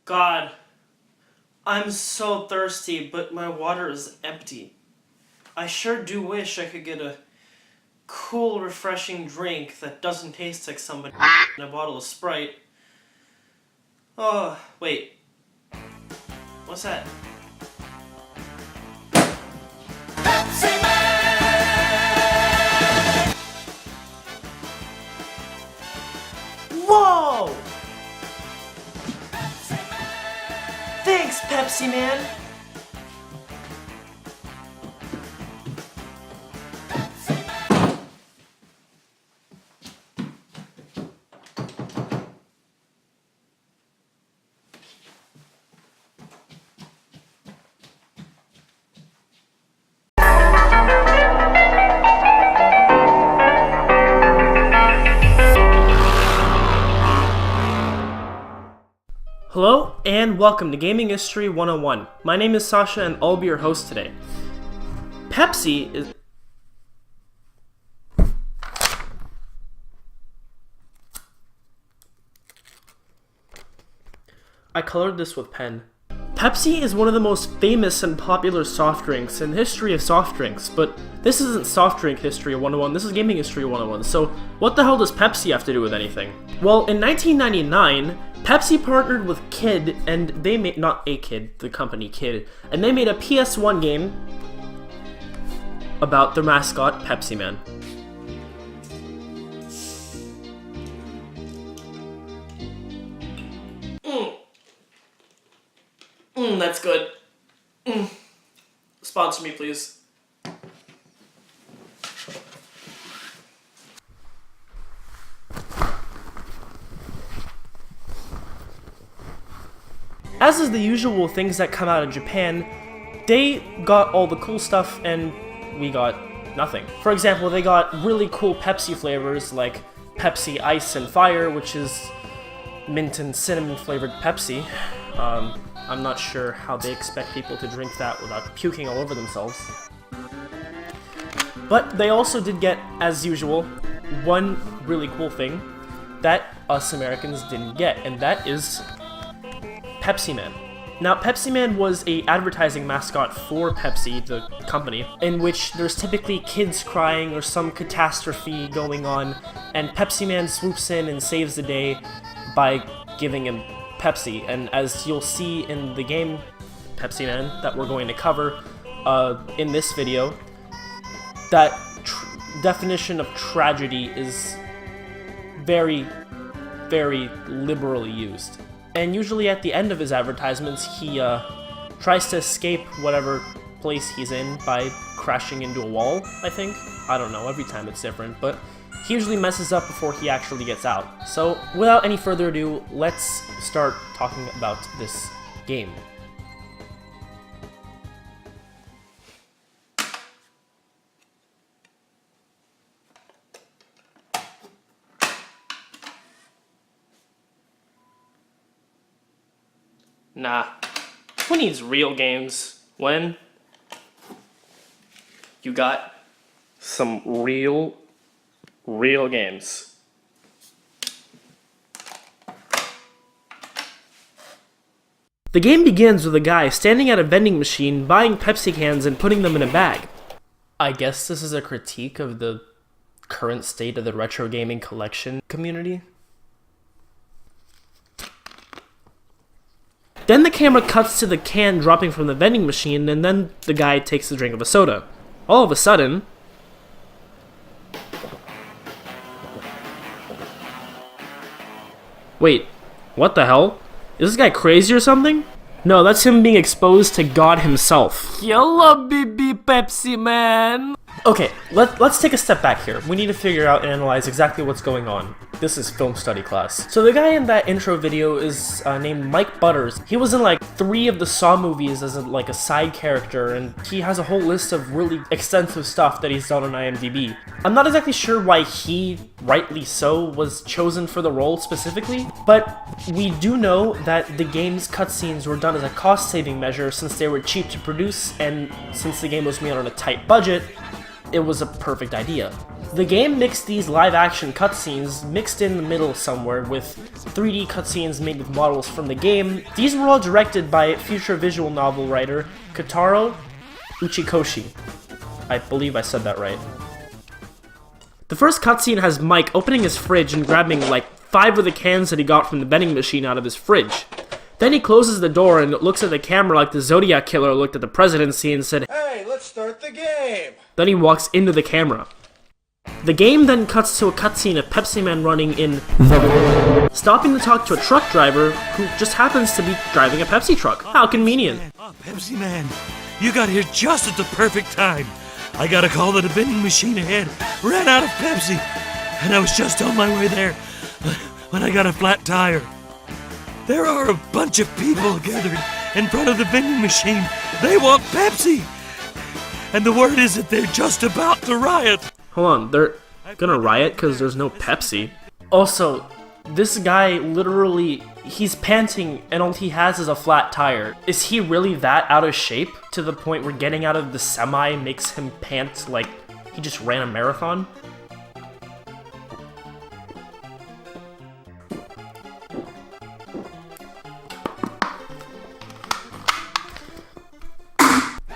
God, I'm so thirsty, but my water is empty. I sure do wish I could get a cool, refreshing drink that doesn't taste like somebody in a bottle of Sprite. Oh, wait. What's that? Pepsiman! Whoa! Pepsiman! Thanks, Pepsi Man! Hello, and welcome to Gaming History 101. My name is Sasha, and I'll be your host today. Pepsi is... I colored this with pen. Pepsi is one of the most famous and popular soft drinks in the history of soft drinks, but this isn't soft drink history 101, this is gaming history 101, so what the hell does Pepsi have to do with anything? Well, in 1999, Pepsi partnered with Kid, and they made, not a Kid, the company Kid, and they made a PS1 game about their mascot, Pepsiman. That's good. Sponsor me, please. As is the usual things that come out of Japan, they got all the cool stuff and we got nothing. For example, they got really cool Pepsi flavors like Pepsi Ice and Fire, which is mint and cinnamon flavored Pepsi. I'm not sure how they expect people to drink that without puking all over themselves. But they also did get, as usual, one really cool thing that us Americans didn't get, and that is Pepsiman. Now, Pepsiman was an advertising mascot for Pepsi, the company, in which there's typically kids crying or some catastrophe going on, and Pepsiman swoops in and saves the day by giving him Pepsi. And as you'll see in the game Pepsiman that we're going to cover in this video, that definition of tragedy is very, very liberally used. And usually at the end of his advertisements, he tries to escape whatever place he's in by crashing into a wall, I think. I don't know, every time it's different, but he usually messes up before he actually gets out. So, without any further ado, let's start talking about this game. Nah. Who needs real games when you got some real games? The game begins with a guy standing at a vending machine buying Pepsi cans and putting them in a bag. I guess this is a critique of the current state of the retro gaming collection community. Then the camera cuts to the can dropping from the vending machine, and then the guy takes a drink of a soda. All of a sudden, wait, what the hell? Is this guy crazy or something? No, that's him being exposed to God himself. Hello, baby Pepsi Man! Okay, let's take a step back here. We need to figure out and analyze exactly what's going on. This is film study class. So the guy in that intro video is named Mike Butters. He was in like 3 of the Saw movies as like a side character, and he has a whole list of really extensive stuff that he's done on IMDb. I'm not exactly sure why he, rightly so, was chosen for the role specifically, but we do know that the game's cutscenes were done as a cost-saving measure since they were cheap to produce, and since the game was made on a tight budget, it was a perfect idea. The game mixed these live-action cutscenes mixed in the middle somewhere with 3D cutscenes made with models from the game. These were all directed by future visual novel writer Kotaro Uchikoshi. I believe I said that right. The first cutscene has Mike opening his fridge and grabbing like 5 of the cans that he got from the vending machine out of his fridge. Then he closes the door and looks at the camera like the Zodiac Killer looked at the presidency and said, "Hey, let's start the game!" Then he walks into the camera. The game then cuts to a cutscene of Pepsiman running in the stopping to talk to a truck driver who just happens to be driving a Pepsi truck. How convenient. Oh, Pepsiman, you got here just at the perfect time. I got a call that a vending machine ahead ran out of Pepsi, and I was just on my way there when I got a flat tire. There are a bunch of people gathered in front of the vending machine. They want Pepsi! And the word is that they're just about to riot. Hold on, they're gonna riot because there's no Pepsi? Also, this guy literally, he's panting and all he has is a flat tire. Is he really that out of shape to the point where getting out of the semi makes him pant like he just ran a marathon?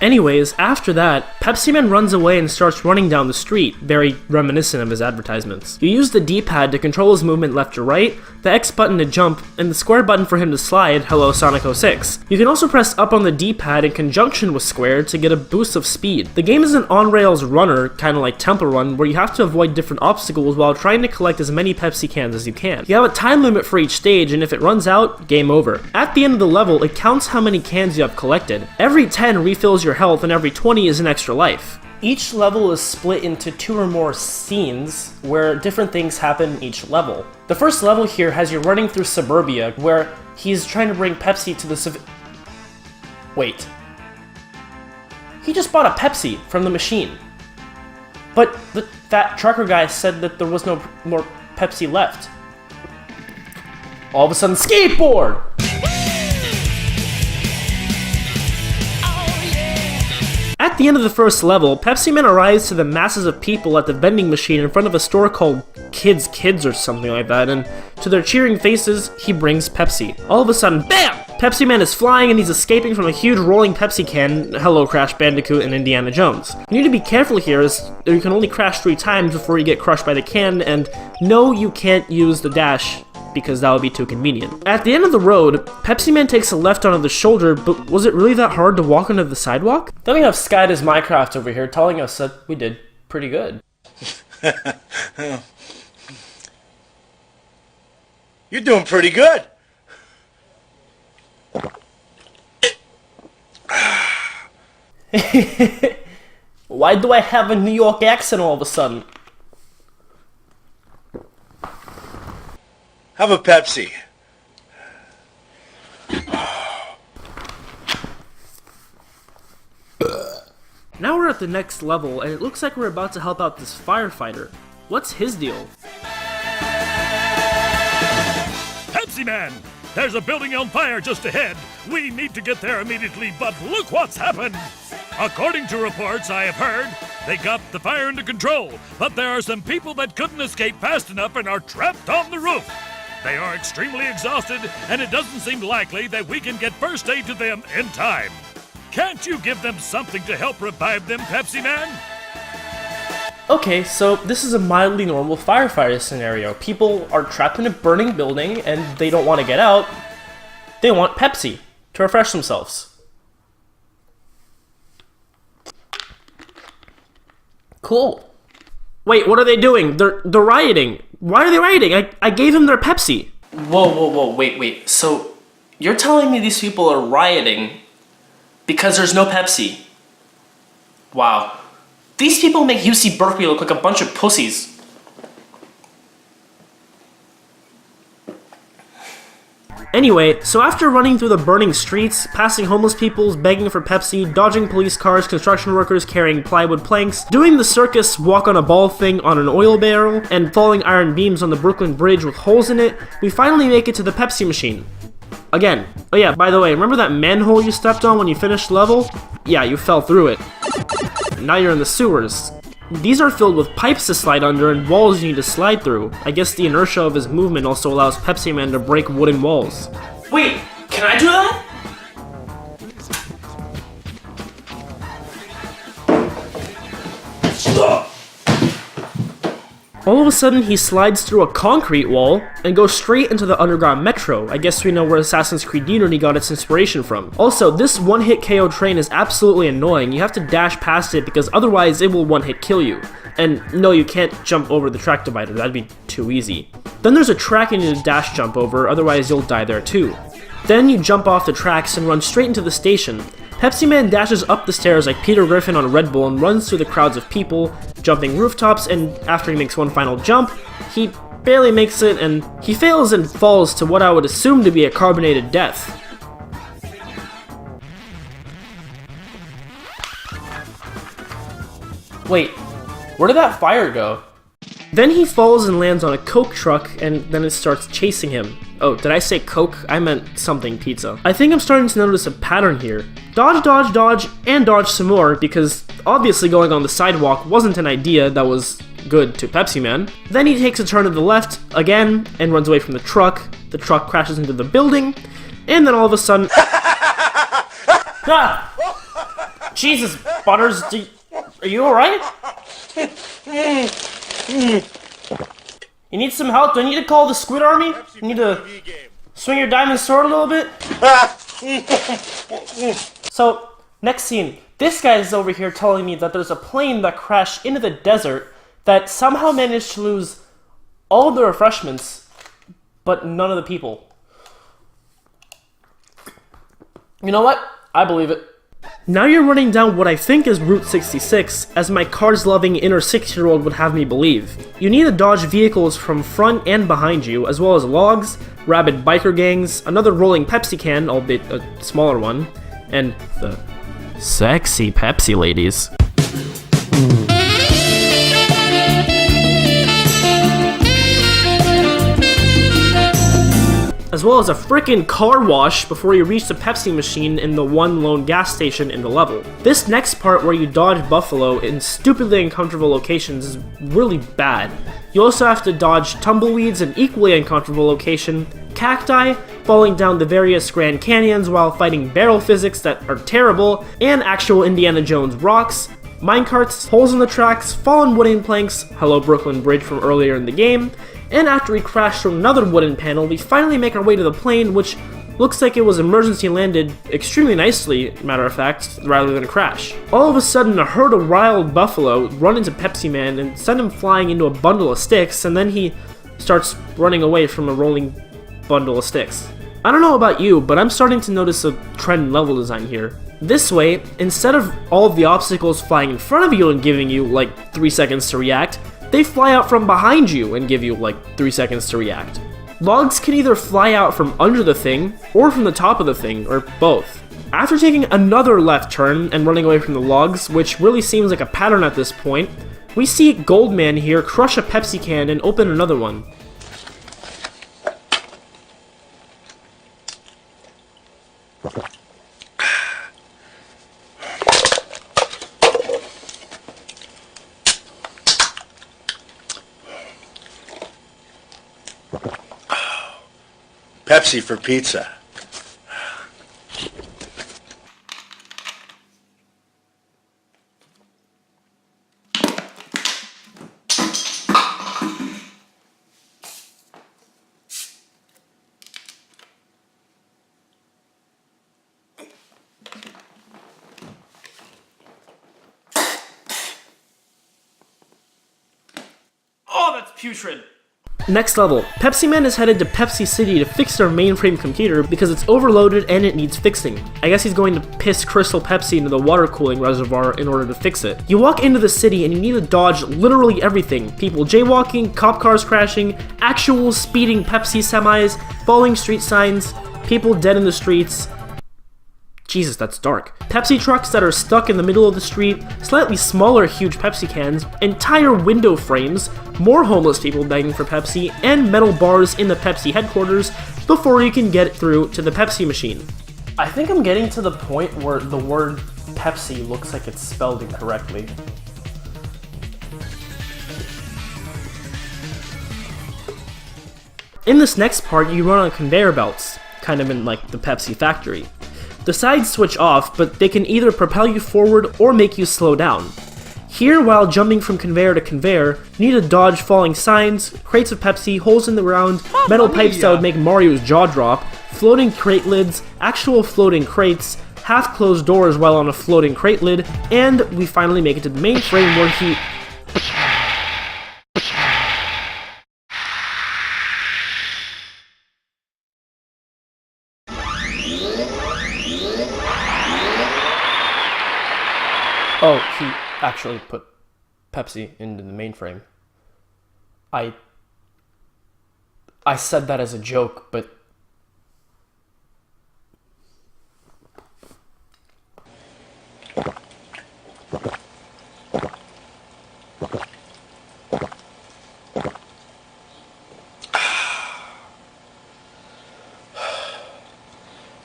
Anyways, after that, Pepsiman runs away and starts running down the street, very reminiscent of his advertisements. You use the D-pad to control his movement left to right, the X button to jump, and the square button for him to slide, hello Sonic 06. You can also press up on the D-pad in conjunction with square to get a boost of speed. The game is an on-rails runner, kinda like Temple Run, where you have to avoid different obstacles while trying to collect as many Pepsi cans as you can. You have a time limit for each stage, and if it runs out, game over. At the end of the level, it counts how many cans you have collected. Every 10 refills your health, and every 20 is an extra life. Each level is split into 2 or more scenes where different things happen in each level. The first level here has you running through suburbia where he's trying to bring Pepsi to the Wait. He just bought a Pepsi from the machine. But that trucker guy said that there was no more Pepsi left. All of a sudden, skateboard! At the end of the first level, Pepsiman arrives to the masses of people at the vending machine in front of a store called Kids or something like that, and to their cheering faces, he brings Pepsi. All of a sudden, BAM! Pepsiman is flying and he's escaping from a huge rolling Pepsi can, hello Crash Bandicoot and Indiana Jones. You need to be careful here as you can only crash 3 times before you get crushed by the can, and no, you can't use the dash, because that would be too convenient. At the end of the road, Pepsiman takes a left onto the shoulder, but was it really that hard to walk onto the sidewalk? Then we have Sky Does Minecraft over here telling us that we did pretty good. You're doing pretty good. Why do I have a New York accent all of a sudden? Have a Pepsi. Now we're at the next level, and it looks like we're about to help out this firefighter. What's his deal? Pepsiman! There's a building on fire just ahead. We need to get there immediately, but look what's happened! According to reports I have heard, they got the fire under control, but there are some people that couldn't escape fast enough and are trapped on the roof. They are extremely exhausted, and it doesn't seem likely that we can get first aid to them in time. Can't you give them something to help revive them, Pepsiman? Okay, so this is a mildly normal firefighter scenario. People are trapped in a burning building and they don't want to get out. They want Pepsi to refresh themselves. Cool. Wait, what are they doing? They're rioting. Why are they rioting? I gave them their Pepsi. Whoa, wait. So, you're telling me these people are rioting because there's no Pepsi? Wow. These people make UC Berkeley look like a bunch of pussies. Anyway, so after running through the burning streets, passing homeless people, begging for Pepsi, dodging police cars, construction workers carrying plywood planks, doing the circus walk on a ball thing on an oil barrel, and falling iron beams on the Brooklyn Bridge with holes in it, we finally make it to the Pepsi machine. Again. Oh yeah, by the way, remember that manhole you stepped on when you finished the level? Yeah, you fell through it. Now you're in the sewers. These are filled with pipes to slide under and walls you need to slide through. I guess the inertia of his movement also allows Pepsiman to break wooden walls. Wait, can I do that? All of a sudden, he slides through a concrete wall and goes straight into the underground metro. I guess we know where Assassin's Creed Unity got its inspiration from. Also, this one-hit KO train is absolutely annoying. You have to dash past it because otherwise it will one-hit kill you. And no, you can't jump over the track divider, that'd be too easy. Then there's a track you need to dash jump over, otherwise you'll die there too. Then you jump off the tracks and run straight into the station. Pepsiman dashes up the stairs like Peter Griffin on Red Bull and runs through the crowds of people, jumping rooftops, and after he makes one final jump, he barely makes it and he fails and falls to what I would assume to be a carbonated death. Wait, where did that fire go? Then he falls and lands on a Coke truck, and then it starts chasing him. Oh, did I say Coke? I meant something pizza. I think I'm starting to notice a pattern here. Dodge, dodge, dodge, and dodge some more, because obviously going on the sidewalk wasn't an idea that was good to Pepsiman. Then he takes a turn to the left, again, and runs away from the truck. The truck crashes into the building, and then all of a sudden... Ah! Jesus, Butters, are you alright? You need some help? Do I need to call the Squid Army? You need to swing your diamond sword a little bit? So, next scene. This guy is over here telling me that there's a plane that crashed into the desert that somehow managed to lose all of the refreshments, but none of the people. You know what? I believe it. Now you're running down what I think is Route 66, as my Cars-loving inner 6-year-old would have me believe. You need to dodge vehicles from front and behind you, as well as logs, rabid biker gangs, another rolling Pepsi can, albeit a smaller one, and the sexy Pepsi ladies. As well as a frickin' car wash before you reach the Pepsi machine in the one lone gas station in the level. This next part where you dodge Buffalo in stupidly uncomfortable locations is really bad. You also have to dodge tumbleweeds in equally uncomfortable location, cacti, falling down the various Grand Canyons while fighting barrel physics that are terrible, and actual Indiana Jones rocks, minecarts, holes in the tracks, fallen wooden planks, hello Brooklyn Bridge from earlier in the game, and after we crash through another wooden panel, we finally make our way to the plane, which looks like it was emergency landed extremely nicely, matter of fact, rather than a crash. All of a sudden, a herd of wild buffalo run into Pepsiman and send him flying into a bundle of sticks, and then he starts running away from a rolling bundle of sticks. I don't know about you, but I'm starting to notice a trend in level design here. This way, instead of all of the obstacles flying in front of you and giving you like 3 seconds to react, they fly out from behind you and give you like 3 seconds to react. Logs can either fly out from under the thing, or from the top of the thing, or both. After taking another left turn and running away from the logs, which really seems like a pattern at this point, we see Goldman here crush a Pepsi can and open another one. Pepsi for pizza. Oh, that's putrid. Next level, Pepsiman is headed to Pepsi City to fix their mainframe computer because it's overloaded and it needs fixing. I guess he's going to piss Crystal Pepsi into the water cooling reservoir in order to fix it. You walk into the city and you need to dodge literally everything. People jaywalking, cop cars crashing, actual speeding Pepsi semis, falling street signs, people dead in the streets. Jesus, that's dark. Pepsi trucks that are stuck in the middle of the street, slightly smaller huge Pepsi cans, entire window frames, more homeless people begging for Pepsi, and metal bars in the Pepsi headquarters before you can get through to the Pepsi machine. I think I'm getting to the point where the word Pepsi looks like it's spelled incorrectly. In this next part, you run on conveyor belts, kind of in like the Pepsi factory. The sides switch off, but they can either propel you forward or make you slow down. Here, while jumping from conveyor to conveyor, you need to dodge falling signs, crates of Pepsi, holes in the ground, metal pipes that would make Mario's jaw drop, floating crate lids, actual floating crates, half-closed doors while on a floating crate lid, and we finally make it to the main frame where he... Oh, he actually put Pepsi into the mainframe. I said that as a joke, but...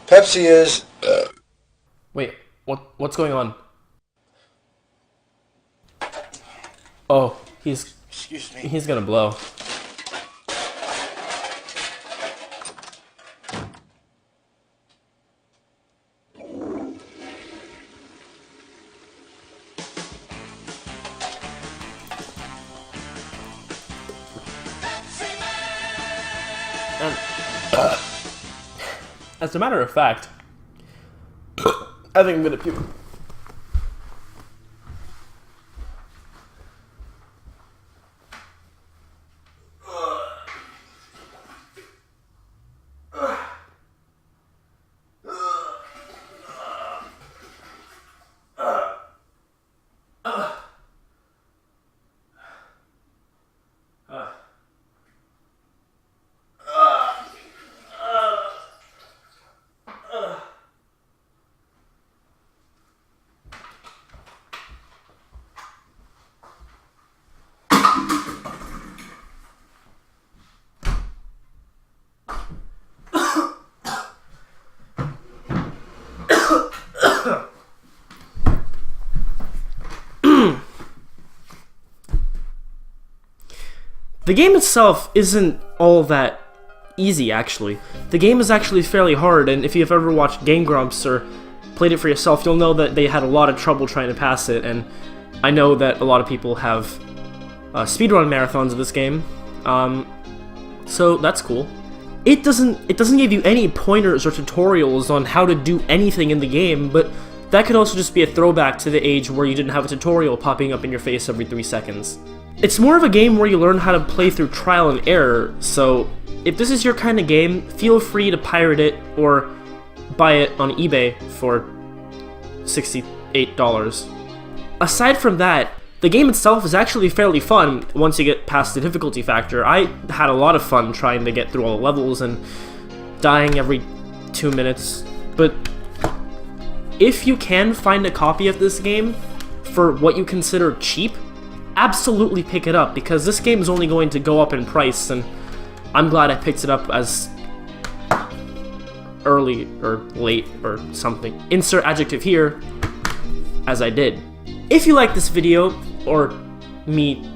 Pepsi is... Wait, what's going on? Oh, Excuse me. he's gonna blow. And, as a matter of fact, I think I'm gonna puke. The game itself isn't all that easy, actually. The game is actually fairly hard, and if you've ever watched Game Grumps or played it for yourself, you'll know that they had a lot of trouble trying to pass it, and I know that a lot of people have speedrun marathons of this game, so that's cool. It doesn't give you any pointers or tutorials on how to do anything in the game, but that could also just be a throwback to the age where you didn't have a tutorial popping up in your face every 3 seconds. It's more of a game where you learn how to play through trial and error, so if this is your kind of game, feel free to pirate it or buy it on eBay for $68. Aside from that, the game itself is actually fairly fun once you get past the difficulty factor. I had a lot of fun trying to get through all the levels and dying every 2 minutes, but if you can find a copy of this game for what you consider cheap, absolutely pick it up, because this game is only going to go up in price, and I'm glad I picked it up as early or late or something. Insert adjective here, as I did. If you like this video, or me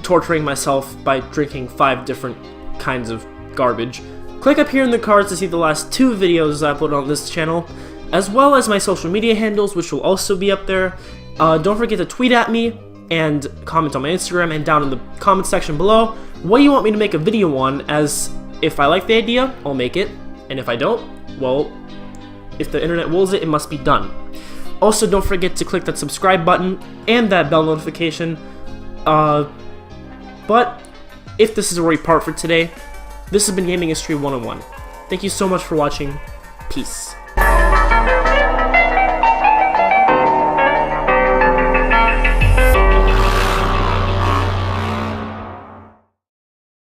torturing myself by drinking 5 different kinds of garbage, click up here in the cards to see the last 2 videos I uploaded on this channel, as well as my social media handles, which will also be up there. Don't forget to tweet at me and comment on my Instagram and down in the comment section below what do you want me to make a video on, as if I like the idea, I'll make it, and if I don't, well, if the internet wills it, it must be done. Also, don't forget to click that subscribe button and that bell notification. But if this is where we part for today, this has been Gaming History 101. Thank you so much for watching. Peace.